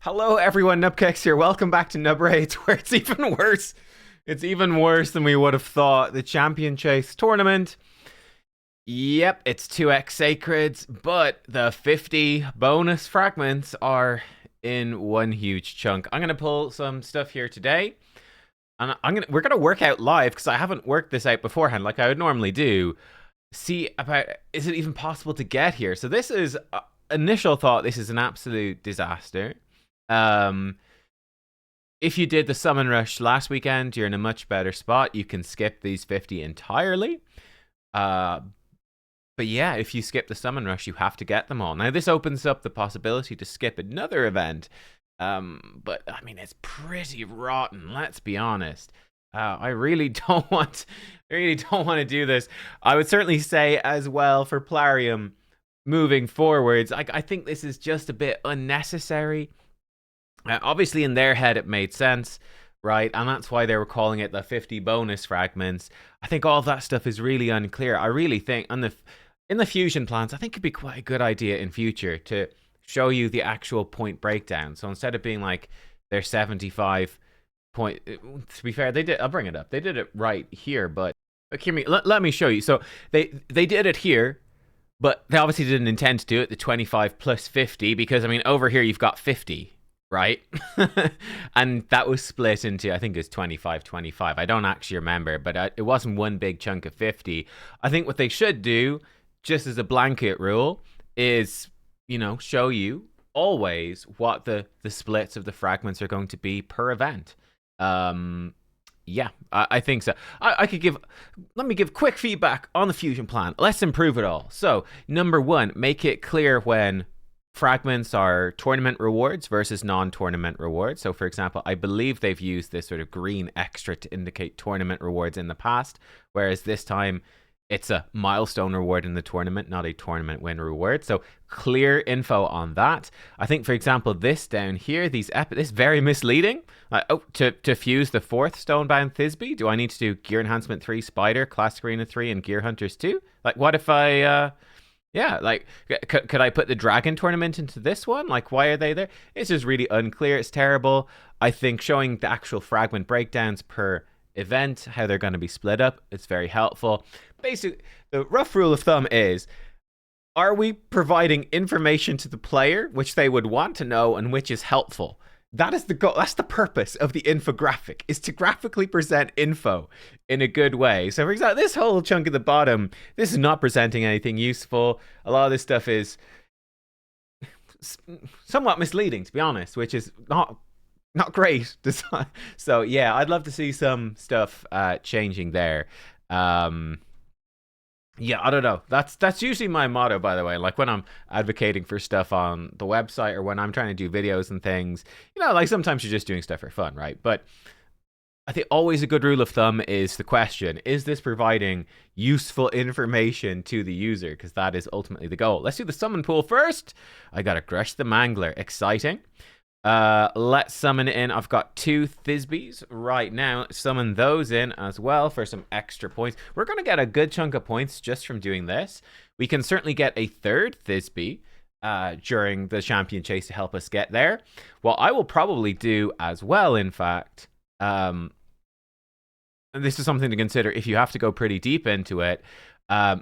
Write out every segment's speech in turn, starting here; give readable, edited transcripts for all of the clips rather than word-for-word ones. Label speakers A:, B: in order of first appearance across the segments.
A: Hello, everyone. Nubkeks here. Welcome back to Nub Raids, where it's even worse. It's even worse than we would have thought. The Champion Chase tournament. Yep, it's 2x sacreds, but the 50 bonus fragments are in one huge chunk. I'm gonna pull some stuff here today, and we're gonna work out live because I haven't worked this out beforehand like I would normally do. See about is it even possible to get here? So this is initial thought. This is an absolute disaster. Um, if you did the summon rush last weekend, you're in a much better spot. You can skip these 50 entirely. But yeah, if you skip the summon rush, you have to get them all. Now, this opens up the possibility to skip another event. But I mean, it's pretty rotten. Let's be honest. I really don't want to do this. I would certainly say as well for Plarium moving forwards. I think this is just a bit unnecessary. Obviously, in their head, it made sense, right? And that's why they were calling it the 50 bonus fragments. I think all of that stuff is really unclear. I really think, in the fusion plans, I think it'd be quite a good idea in future to show you the actual point breakdown. So instead of being like their 75 point, to be fair, they did. I'll bring it up. They did it right here, but let me show you. So they did it here. But they obviously didn't intend to do it, the 25 plus 50, because, I mean, over here you've got 50, right? And that was split into, I think it was 25, 25. I don't actually remember, but it wasn't one big chunk of 50. I think what they should do, just as a blanket rule, is, show you always what the splits of the fragments are going to be per event. Yeah, I think so. Let me give quick feedback on the fusion plan. Let's improve it all. So, number one, make it clear when fragments are tournament rewards versus non-tournament rewards. So, for example, I believe they've used this sort of green extra to indicate tournament rewards in the past, whereas this time it's a milestone reward in the tournament, not a tournament win reward. So clear info on that. I think, for example, this down here, this is very misleading. To fuse the 4th Stonebound Thisbe, do I need to do Gear Enhancement 3 Spider, Classic Arena 3, and Gear Hunters 2? Like, what if I... could I put the Dragon Tournament into this one? Like, why are they there? It's just really unclear. It's terrible. I think showing the actual fragment breakdowns per event, how they're going to be split up, it's very helpful. Basically, the rough rule of thumb is, are we providing information to the player which they would want to know and which is helpful? That is the goal. That's the purpose of the infographic, is to graphically present info in a good way. So, for example, this whole chunk at the bottom, this is not presenting anything useful. A lot of this stuff is somewhat misleading, to be honest, which is not great. So, yeah, I'd love to see some stuff changing there. Yeah, I don't know. That's usually my motto, by the way. Like when I'm advocating for stuff on the website or when I'm trying to do videos and things, like sometimes you're just doing stuff for fun, right? But I think always a good rule of thumb is the question, is this providing useful information to the user? Because that is ultimately the goal. Let's do the summon pool first. I got to Grush the Mangler. Exciting. Let's summon in. I've got 2 Thisbes right now. Summon those in as well for some extra points. We're going to get a good chunk of points just from doing this. We can certainly get a 3rd Thisbe during the champion chase to help us get there. What I will probably do as well, in fact, and this is something to consider if you have to go pretty deep into it.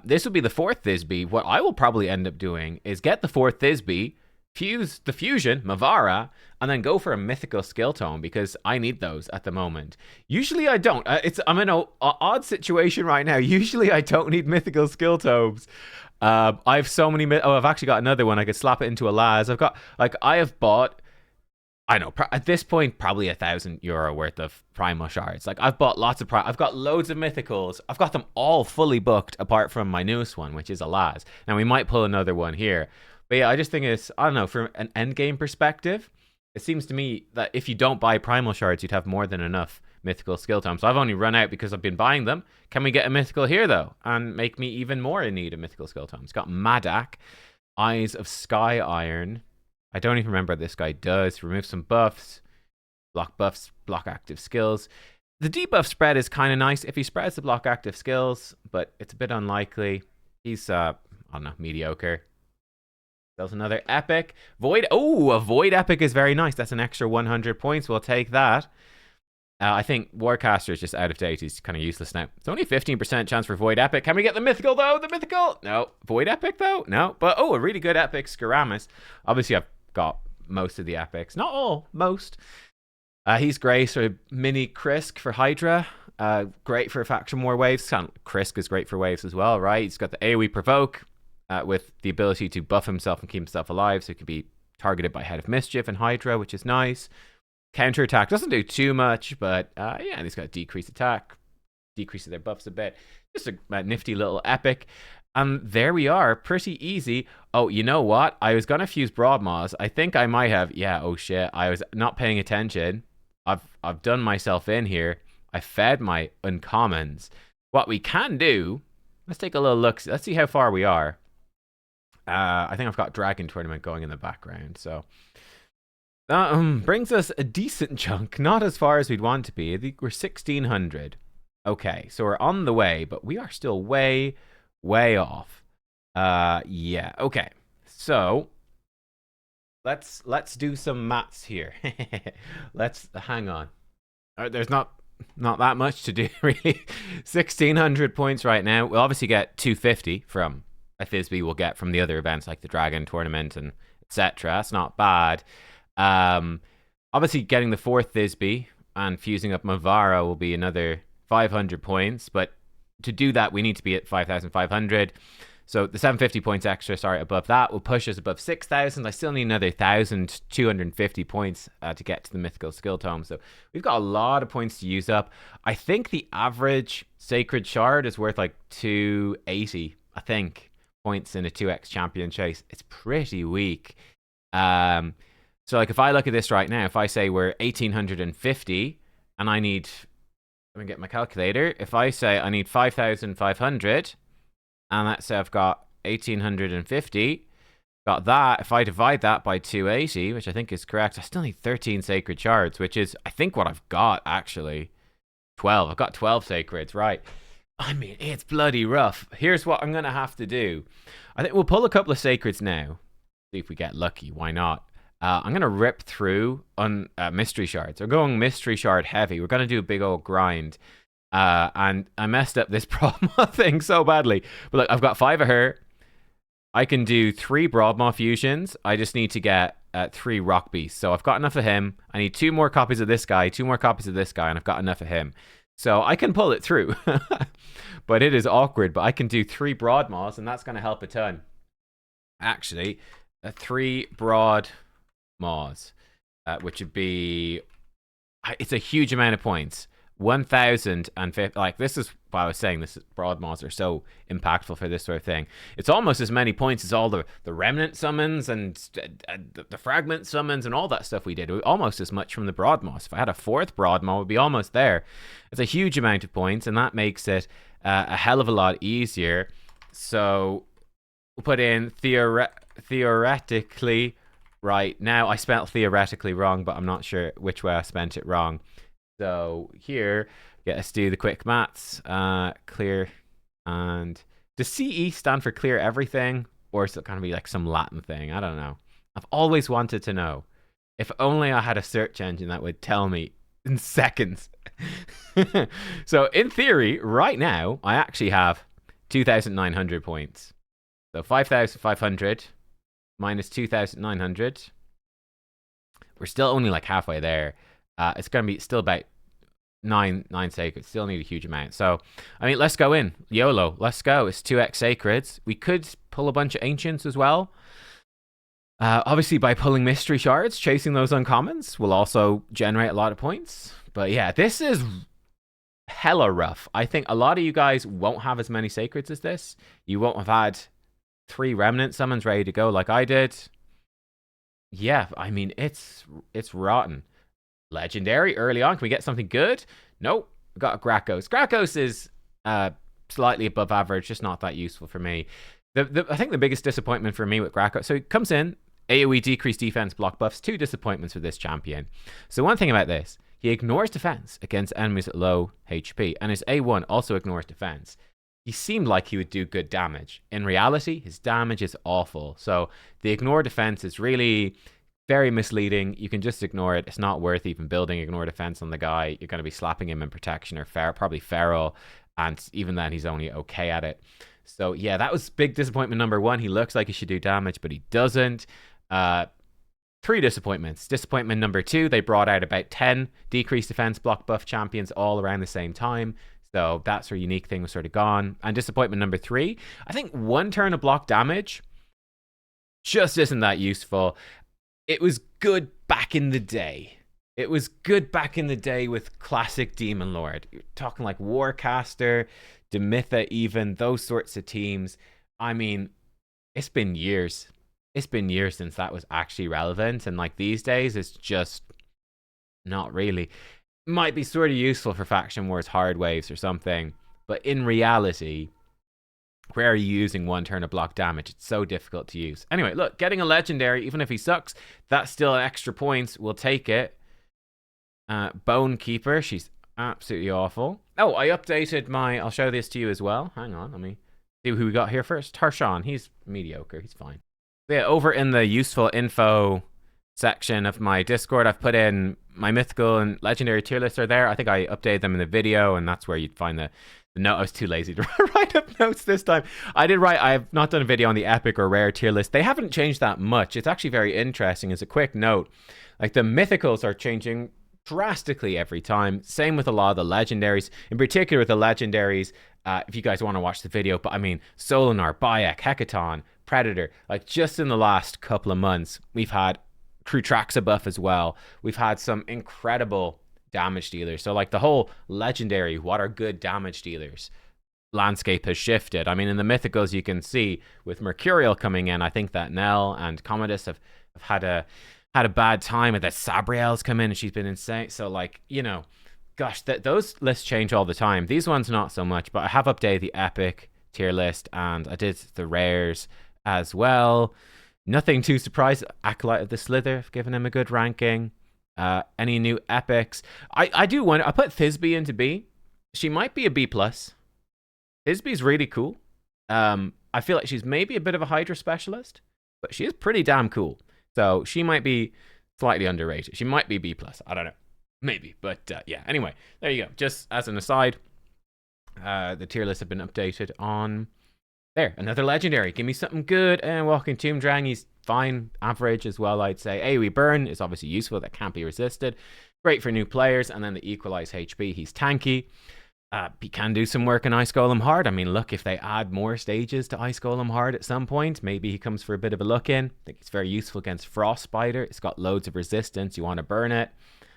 A: This will be the 4th Thisbe. What I will probably end up doing is get the 4th Thisbe, fuse the fusion, Mavara, and then go for a mythical skill tome because I need those at the moment. Usually I don't. I'm in an odd situation right now. Usually I don't need mythical skill tomes. I have so many. I've actually got another one. I could slap it into a Laz. I have bought, I know, at this point, probably €1,000 worth of primal shards. Like, I've bought lots of I've got loads of mythicals. I've got them all fully booked apart from my newest one, which is a Laz. Now, we might pull another one here. But yeah, I just think I don't know, from an endgame perspective, it seems to me that if you don't buy primal shards, you'd have more than enough mythical skill tomes. So I've only run out because I've been buying them. Can we get a mythical here, though? And make me even more in need of mythical skill tomes. It's got Madak, Eyes of Sky Iron. I don't even remember what this guy does. Remove some buffs, block active skills. The debuff spread is kind of nice if he spreads the block active skills, but it's a bit unlikely. He's, I don't know, mediocre. There's another epic. Void. Oh, a Void epic is very nice. That's an extra 100 points. We'll take that. I think Warcaster is just out of date. He's kind of useless now. It's only 15% chance for Void Epic. Can we get the Mythical, though? The Mythical? No. Void Epic, though? No. But, oh, a really good Epic, Skaramis. Obviously, I've got most of the Epics. Not all. Most. He's great. So, Mini Krisk for Hydra. Great for Faction War waves. Krisk is great for waves as well, right? He's got the AoE Provoke with the ability to buff himself and keep himself alive. So, he can be targeted by Head of Mischief and Hydra, which is nice. Counterattack doesn't do too much, but yeah, and he's got decreased attack, decreases their buffs a bit. Just a nifty little epic. And there we are, pretty easy. Oh, you know what? I was gonna fuse Broadmaws. I think I might have. Yeah. Oh shit! I was not paying attention. I've done myself in here. I fed my uncommons. What we can do? Let's take a little look. Let's see how far we are. I think I've got Dragon Tournament going in the background, so. Brings us a decent chunk, not as far as we'd want to be. I think we're 1600. Okay, so we're on the way, but we are still way, way off. Yeah, okay. So let's do some maths here. Let's hang on. There's not that much to do really. 1600 points right now. We'll obviously get 250 from a Thisbe we'll get from the other events like the Dragon Tournament and etc. That's not bad. Obviously getting the 4th Thisbe and fusing up Mavara will be another 500 points, but to do that we need to be at 5,500. So the 750 points extra, above that will push us above 6,000. I still need another 1,250 points to get to the Mythical Skill Tome. So we've got a lot of points to use up. I think the average Sacred Shard is worth like 280, I think, points in a 2x champion chase. It's pretty weak. So like if I look at this right now, if I say we're 1,850 and I need, let me get my calculator. If I say I need 5,500 and let's say I've got 1,850, got that. If I divide that by 280, which I think is correct, I still need 13 Sacred Shards, which is I think what I've got actually. 12. I've got 12 Sacreds, right. I mean, it's bloody rough. Here's what I'm going to have to do. I think we'll pull a couple of Sacreds now. See if we get lucky. Why not? I'm going to rip through on Mystery Shards. We're going Mystery Shard heavy. We're going to do a big old grind. And I messed up this Broadmaw thing so badly. But look, I've got 5 of her. I can do 3 Broadmaw fusions. I just need to get 3 Rock Beasts. So I've got enough of him. I need 2 more copies of this guy, 2 more copies of this guy, and I've got enough of him. So I can pull it through. But it is awkward. But I can do 3 Broadmaws, and that's going to help a ton. Actually, 3 Broad Maws, which would be, it's a huge amount of points. 1,050. Like, this is why I was saying this Broadmaws are so impactful for this sort of thing. It's almost as many points as all the remnant summons and the fragment summons and all that stuff we did. Almost as much from the Broadmaws. If I had a 4th Broadmaw, it would be almost there. It's a huge amount of points, and that makes it a hell of a lot easier. So we'll put in theoretically. Right, now I spelled theoretically wrong, but I'm not sure which way I spent it wrong. So here, let's do the quick maths. Clear, and does CE stand for clear everything? Or is it going to be like some Latin thing? I don't know. I've always wanted to know. If only I had a search engine that would tell me in seconds. So in theory, right now, I actually have 2,900 points. So 5,500... minus 2,900. We're still only like halfway there. It's going to be still about 9 sacreds. Still need a huge amount. So, I mean, let's go in. YOLO. Let's go. It's 2x sacreds. We could pull a bunch of ancients as well. Obviously, by pulling mystery shards, chasing those uncommons will also generate a lot of points. But yeah, this is hella rough. I think a lot of you guys won't have as many sacreds as this. You won't have had 3 remnant summons ready to go like I did. Yeah, I mean, it's rotten. Legendary early on. Can we get something good? Nope. We got a Grakos. Grakos is slightly above average, just not that useful for me. I think the biggest disappointment for me with Grakos, so he comes in, AoE decreased defense block buffs, 2 disappointments for this champion. So one thing about this, he ignores defense against enemies at low HP, and his A1 also ignores defense. he seemed like he would do good damage. In reality, his damage is awful. So the ignore defense is really very misleading. You can just ignore it. It's not worth even building ignore defense on the guy. You're going to be slapping him in protection or probably feral. And even then, he's only okay at it. So yeah, that was big disappointment number one. He looks like he should do damage, but he doesn't. Three disappointments. Disappointment number two, they brought out about 10 decreased defense block buff champions all around the same time. So that's where unique thing was sort of gone. And disappointment number three, I think one turn of block damage just isn't that useful. It was good back in the day. It was good back in the day with classic Demon Lord. You're talking like Warcaster, Demitha even, those sorts of teams. I mean, it's been years. It's been years since that was actually relevant. And like these days, it's just not really. Might be sort of useful for Faction Wars hard waves or something. But in reality, where are you using one turn of block damage? It's so difficult to use. Anyway, look, getting a legendary, even if he sucks, that's still extra points. We'll take it. Bone Keeper, she's absolutely awful. Oh, I updated my... I'll show this to you as well. Hang on, let me see who we got here first. Tarshan, he's mediocre. He's fine. Yeah, over in the useful info section of my Discord, I've put in my mythical and legendary tier lists are there. I think I updated them in the video, and that's where you'd find the note. I was too lazy to write up notes this time. I've not done a video on the epic or rare tier list. They haven't changed that much. It's actually very interesting. As a quick note, like the mythicals are changing drastically every time. Same with a lot of the legendaries, in particular with the legendaries. If you guys want to watch the video, but I mean, Solinar, Bayek, Hecaton, Predator, like just in the last couple of months, we've had Krutraxa buff as well. We've had some incredible damage dealers. So like the whole legendary, what are good damage dealers landscape has shifted. I mean, in the mythicals, you can see with Mercurial coming in, I think that Nell and Commodus have had a bad time, and that Sabriel's come in and she's been insane. So like, you know, gosh, those lists change all the time. These ones not so much, but I have updated the epic tier list, and I did the rares as well. Nothing too surprised. Acolyte of the Slither, I've given him a good ranking. Any new epics? I do wonder. I put Thisbe into B. She might be a B+. Thisbe's really cool. I feel like she's maybe a bit of a Hydra specialist, but she is pretty damn cool. So she might be slightly underrated. She might be B+. I don't know. Maybe. But yeah, anyway, there you go. Just as an aside, the tier lists have been updated on there. Another legendary. Give me something good. And Walking Tomb Drang, he's fine. Average as well, I'd say. AoE Burn is obviously useful. That can't be resisted. Great for new players. And then the Equalize HP, he's tanky. He can do some work in Ice Golem Hard. I mean, look, if they add more stages to Ice Golem Hard at some point, maybe he comes for a bit of a look in. I think it's very useful against Frost Spider. It's got loads of resistance. You want to burn it.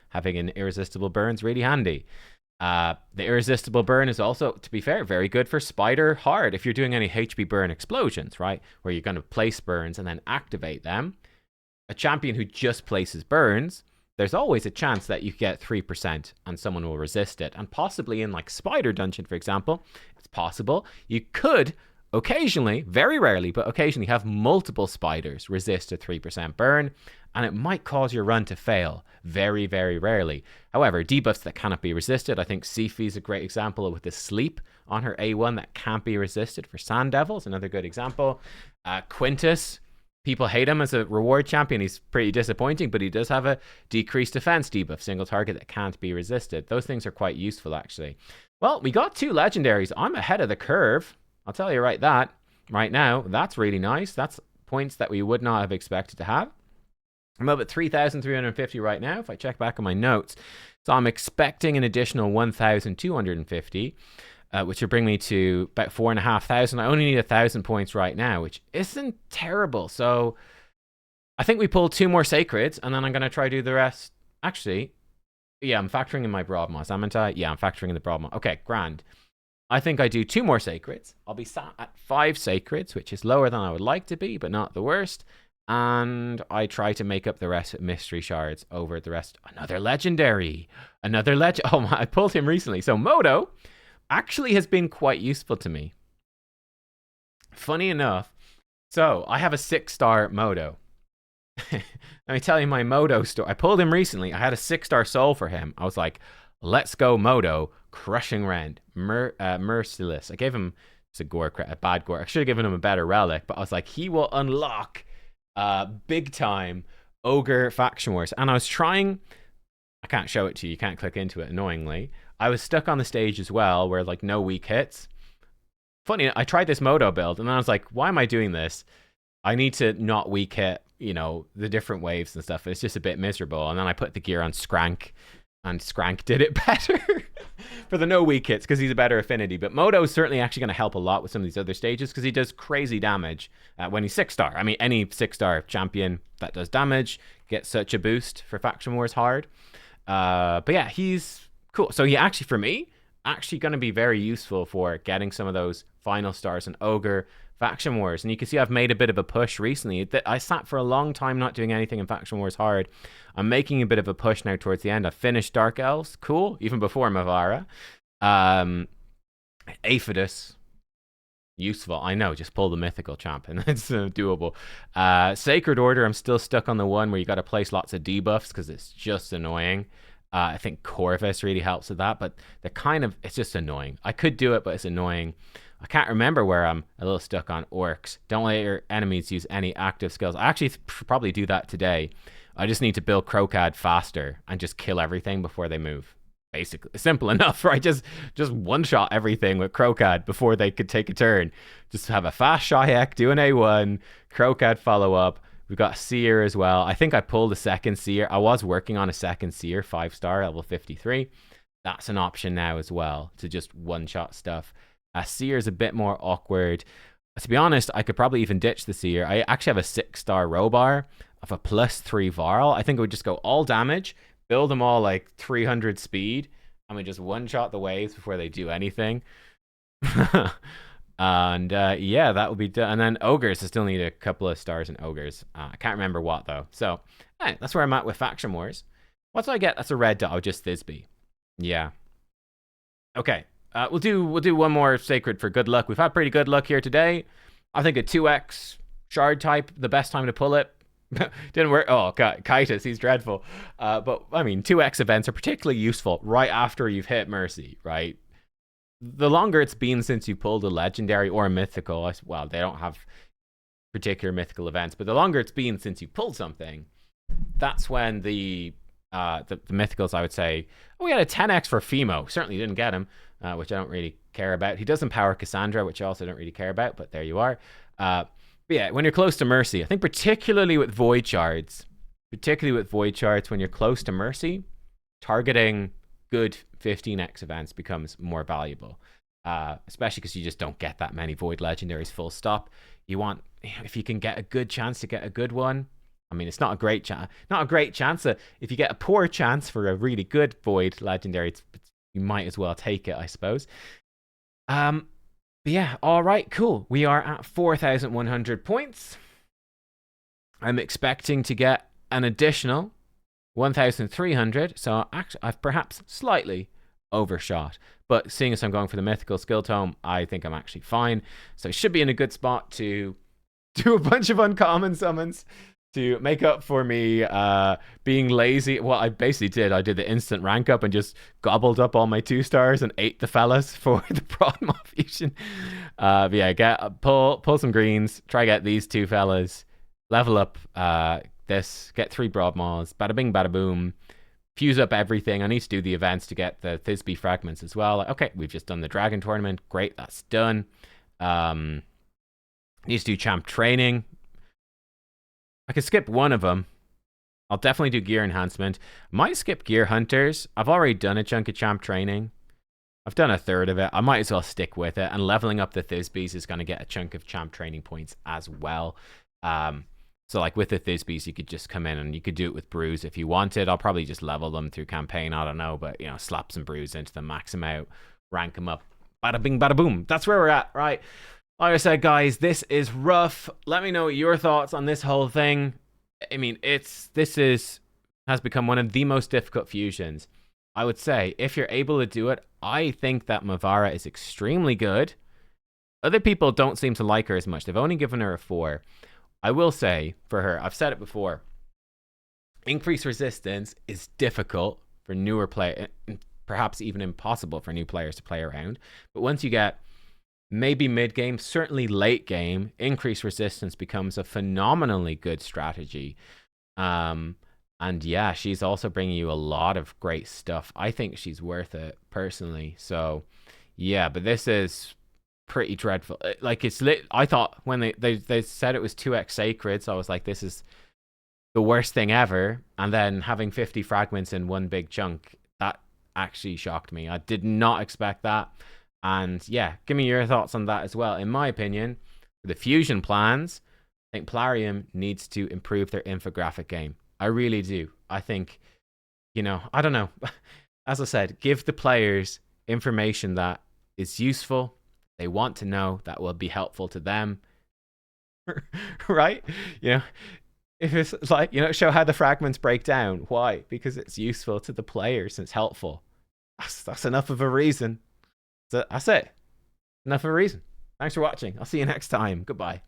A: Having an irresistible burn is really handy. The irresistible burn is also, to be fair, very good for Spider Hard. If you're doing any HP burn explosions, right, where you're going to place burns and then activate them, a champion who just places burns, there's always a chance that you get 3% and someone will resist it. And possibly in like Spider Dungeon, for example, it's possible you could occasionally, very rarely, but occasionally have multiple spiders resist a 3% burn, and it might cause your run to fail very, very rarely. However, debuffs that cannot be resisted, I think Sifi is a great example with the sleep on her A1 that can't be resisted for Sand Devils, another good example. Quintus, people hate him as a reward champion. He's pretty disappointing, but he does have a decreased defense debuff, single target that can't be resisted. Those things are quite useful, actually. Well, we got 2 legendaries. I'm ahead of the curve. I'll tell you right now. That's really nice. That's points that we would not have expected to have. I'm up at 3,350 right now, if I check back on my notes. So I'm expecting an additional 1,250, which will bring me to about 4,500. I only need 1,000 points right now, which isn't terrible. So I think we pull 2 more Sacreds, and then I'm going to try to do the rest. Actually, yeah, I'm factoring in my Broadmoss, haven't I? Yeah, I'm factoring in the Broadmoss. Okay, grand. I think I do 2 more Sacreds. I'll be sat at 5 Sacreds, which is lower than I would like to be, but not the worst. And I try to make up the rest with Mystery Shards over the rest. Another legendary. Oh my, I pulled him recently. So Modo actually has been quite useful to me. Funny enough. So I have a 6-star Modo. Let me tell you my Modo story. I pulled him recently. I had a 6-star soul for him. I was like, let's go Modo. Crushing Rend. Merciless. I gave him It's a bad gore. I should have given him a better relic, but I was like, he will unlock big time ogre faction wars. And I was trying, I can't show it to you, you can't click into it annoyingly. I was stuck on the stage as well where like no weak hits. Funny, I tried this Moto build and then I was like, why am I doing this? I need to not weak hit, you know, the different waves and stuff. It's just a bit miserable. And then I put the gear on Skrank, and Skrank did it better for the no weak hits because he's a better affinity. But Moto is certainly actually going to help a lot with some of these other stages because he does crazy damage when he's 6-star. I mean, any 6-star champion that does damage gets such a boost for Faction Wars hard. But yeah, he's cool. So he actually, for me, actually going to be very useful for getting some of those final stars in Ogre Faction Wars. And you can see I've made a bit of a push recently. I sat for a long time not doing anything in Faction Wars hard. I'm making a bit of a push now towards the end. I finished Dark Elves. Cool. Even before Mavara. Aphidus. Useful. I know. Just pull the mythical champ and it's doable. Sacred Order. I'm still stuck on the one where you got to place lots of debuffs because it's just annoying. I think Corvus really helps with that, but they're kind of, it's just annoying. I could do it, but it's annoying. I can't remember where I'm a little stuck on Orcs. Don't let your enemies use any active skills. I actually probably do that today. I just need to build Krokad faster and just kill everything before they move. Basically, simple enough, right? Just one-shot everything with Krokad before they could take a turn. Just have a fast Shayak, do an A1, Krokad follow up. We've got Seer as well. I think I pulled a second Seer. I was working on a second Seer, 5-star, level 53. That's an option now as well to just one-shot stuff. Seer is a bit more awkward. To be honest, I could probably even ditch the Seer. I actually have a 6-star Robar of a +3 Varl. I think it would just go all damage, build them all like 300 speed, and we just one-shot the waves before they do anything. And yeah, that would be done. And then Ogres, I still need a couple of stars in Ogres. I can't remember what though. So hey, that's where I'm at with Faction Wars. What do I get? That's a red dot. Oh, just Thisbe. Yeah. Okay. We'll do one more Sacred for good luck. We've had pretty good luck here today. I think a 2x shard type, the best time to pull it. Didn't work. Oh, Kitus, he's dreadful. But I mean, 2x events are particularly useful right after you've hit Mercy, right? The longer it's been since you pulled a legendary or a mythical, well, they don't have particular mythical events, but the longer it's been since you pulled something, that's when the mythicals, I would say, oh, we had a 10x for Fimo. Certainly didn't get him, which I don't really care about. He does empower Cassandra, which I also don't really care about, but there you are. But yeah, when you're close to Mercy, I think particularly with Void Shards, when you're close to Mercy, targeting good 15x events becomes more valuable, especially because you just don't get that many Void Legendaries full stop. You want, if you can get a good chance to get a good one, I mean, it's not a great chance. If you get a poor chance for a really good Void Legendary, you might as well take it, I suppose. But yeah, all right, cool. We are at 4,100 points. I'm expecting to get an additional 1,300, so actually I've perhaps slightly overshot. But seeing as I'm going for the mythical skill tome, I think I'm actually fine. So I should be in a good spot to do a bunch of uncommon summons to make up for me being lazy. Well, I basically did. I did the instant rank up and just gobbled up all my 2-stars and ate the fellas for the Broadmoor fusion. But yeah, pull some greens, try get these 2 fellas, level up this, get 3 Broadmoors, bada bing, bada boom, fuse up everything. I need to do the events to get the Thisbe fragments as well. Okay, we've just done the Dragon Tournament. Great, that's done. Need to do champ training. I could skip one of them. I'll definitely do gear enhancement. Might skip gear hunters. I've already done a chunk of champ training. I've done a third of it. I might as well stick with it. And leveling up the Thisbes is going to get a chunk of champ training points as well. So like with the Thisbes, you could just come in and you could do it with brews if you wanted. I'll probably just level them through campaign. I don't know, but you know, slap some brews into them, max them out, rank them up. Bada bing, bada boom. That's where we're at, right? Like I said, guys, this is rough. Let me know your thoughts on this whole thing. I mean, has become one of the most difficult fusions. I would say, if you're able to do it, I think that Mavara is extremely good. Other people don't seem to like her as much. They've only given her a 4. I will say, for her, I've said it before, increased resistance is difficult for newer players, perhaps even impossible for new players to play around. But once you get maybe mid game, certainly late game, increased resistance becomes a phenomenally good strategy. Um, and yeah, she's also bringing you a lot of great stuff. I think she's worth it personally. So yeah, but this is pretty dreadful. Like it's lit. I thought when they said it was 2x sacred, so I was like, this is the worst thing ever. And then having 50 fragments in one big chunk, that actually shocked me. I did not expect that. And yeah, give me your thoughts on that as well. In my opinion, for the fusion plans, I think Plarium needs to improve their infographic game. I really do. I think, I don't know. As I said, give the players information that is useful, they want to know, that will be helpful to them. Right? You know, if it's like, show how the fragments break down. Why? Because it's useful to the players and it's helpful. That's enough of a reason. That's it. Enough of a reason. Thanks for watching. I'll see you next time. Goodbye.